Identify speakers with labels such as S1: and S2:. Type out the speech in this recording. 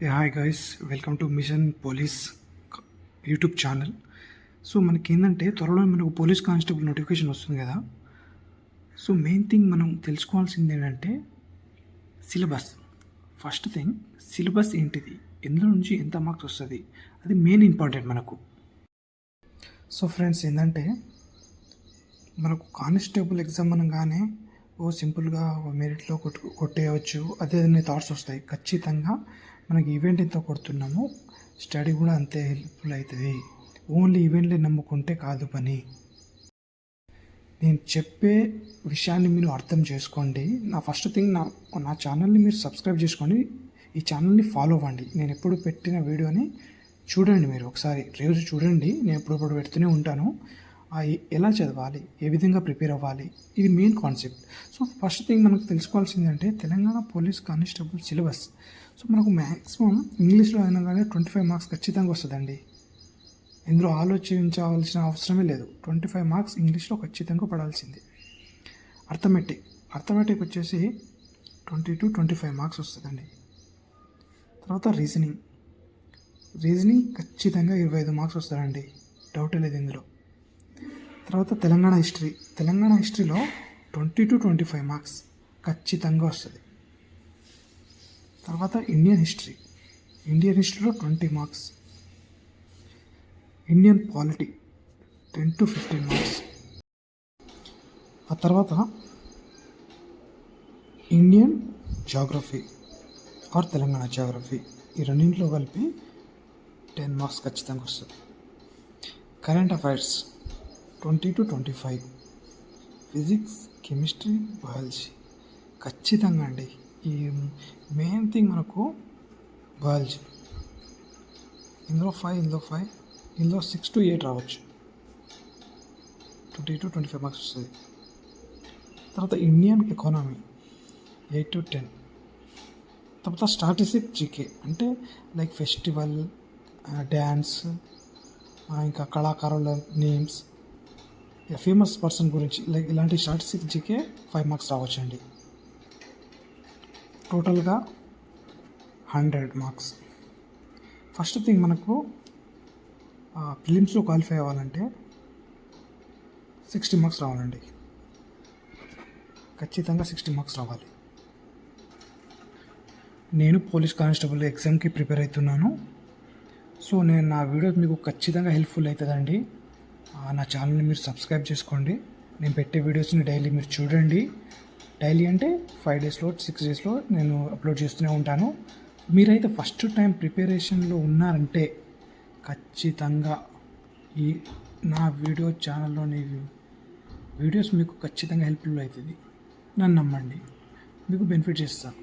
S1: Hi guys, welcome to mission police YouTube channel. So మనకి ఏంటంటే త్వరలో మనకు పోలీస్ కానిస్టేబుల్ నోటిఫికేషన్ వస్తుంది కదా. సో మెయిన్ థింగ్ మనం తెలుసుకోవాల్సింది ఏంటంటే సిలబస్. ఫస్ట్ థింగ్, సిలబస్ ఏంటిది, ఎందులో నుంచి ఎంత మార్క్స్ వస్తుంది, అది మెయిన్ ఇంపార్టెంట్ మనకు. సో ఫ్రెండ్స్, ఏంటంటే మనకు కానిస్టేబుల్ ఎగ్జామ్ అనగానే సింపుల్గా మెరిట్లో కొట్టేయవచ్చు, అదే థాట్స్ వస్తాయి. ఖచ్చితంగా మనకి ఈవెంట్ ఎంత కొడుతున్నామో స్టడీ కూడా అంతే హెల్ప్ఫుల్ అవుతుంది. ఓన్లీ ఈవెంట్లే నమ్ముకుంటే కాదు పని. నేను చెప్పే విషయాన్ని మీరు అర్థం చేసుకోండి. నా ఫస్ట్ థింగ్, నా ఛానల్ని మీరు సబ్స్క్రైబ్ చేసుకోండి, ఈ ఛానల్ని ఫాలో అవ్వండి. నేను ఎప్పుడు పెట్టిన వీడియోని చూడండి, మీరు ఒకసారి రోజు చూడండి. నేను ఎప్పుడప్పుడు పెడుతూనే ఉంటాను. ఎలా చదవాలి, ఏ విధంగా ప్రిపేర్ అవ్వాలి, ఇది main concept. So first thing మనకు తెలుసుకోవాల్సింది అంటే Telangana police constable syllabus. So మనకు మ్యాక్సిమం ఇంగ్లీష్లో అయినా కానీ 25 మార్క్స్ ఖచ్చితంగా వస్తుందండి. ఇందులో ఆలోచించవలసిన అవసరమే లేదు. 25 మార్క్స్ ఇంగ్లీష్లో ఖచ్చితంగా పడాల్సిందే. అర్థమెటిక్ వచ్చేసి 20 to 25 మార్క్స్ వస్తుందండి. తర్వాత రీజనింగ్ ఖచ్చితంగా 25 మార్క్స్ వస్తారండి, డౌటే లేదు ఇందులో. తర్వాత తెలంగాణ హిస్టరీలో 20 to 25 మార్క్స్ ఖచ్చితంగా వస్తుంది. తర్వాత ఇండియన్ హిస్టరీలో 20 marks. Indian polity 10 to 15 marks. ఆ తర్వాత Indian geography or Telangana geography, ఈ రెండింటిలో కలిపి 10 మార్క్స్ ఖచ్చితంగా వస్తుంది. Current affairs 20 to 25. Physics, chemistry, biology ఖచ్చితంగా అండి. ఈ మెయిన్ థింగ్ మనకు బయాలజీ, ఇందులో 6 to 8 రావచ్చు. 20 to 25 మార్క్స్ వస్తుంది. తర్వాత ఇండియన్ ఎకానమీ 8 to 10. తర్వాత స్టాటిస్టిక్స్, జీకే అంటే లైక్ ఫెస్టివల్, డ్యాన్స్, ఇంకా కళాకారుల నేమ్స్, ఫేమస్ పర్సన్ గురించి లైక్ ఇలాంటి స్టాటిస్టిక్స్, జీకే 5 మార్క్స్ రావచ్చండి. టోటల్గా 100 మార్క్స్. ఫస్ట్ థింగ్, మనకు ప్రిలిమ్స్లో క్వాలిఫై అవ్వాలంటే 60 మార్క్స్ రావాలండి. ఖచ్చితంగా 60 మార్క్స్ రావాలి. నేను పోలీస్ కానిస్టేబుల్ ఎగ్జామ్కి ప్రిపేర్ అవుతున్నాను. సో నా వీడియో మీకు ఖచ్చితంగా హెల్ప్ఫుల్ అవుతుందండి. నా ఛానల్ని మీరు సబ్స్క్రైబ్ చేసుకోండి. నేను పెట్టే వీడియోస్ని డైలీ మీరు చూడండి. డైలీ అంటే 5 డేస్లో 6 డేస్లో నేను అప్లోడ్ చేస్తూనే ఉంటాను. మీరైతే ఫస్ట్ టైం ప్రిపరేషన్లో ఉన్నారంటే ఖచ్చితంగా నా ఛానల్లోని వీడియోస్ మీకు ఖచ్చితంగా హెల్ప్ఫుల్ అవుతుంది. నన్ను నమ్మండి, మీకు బెనిఫిట్ చేస్తాను.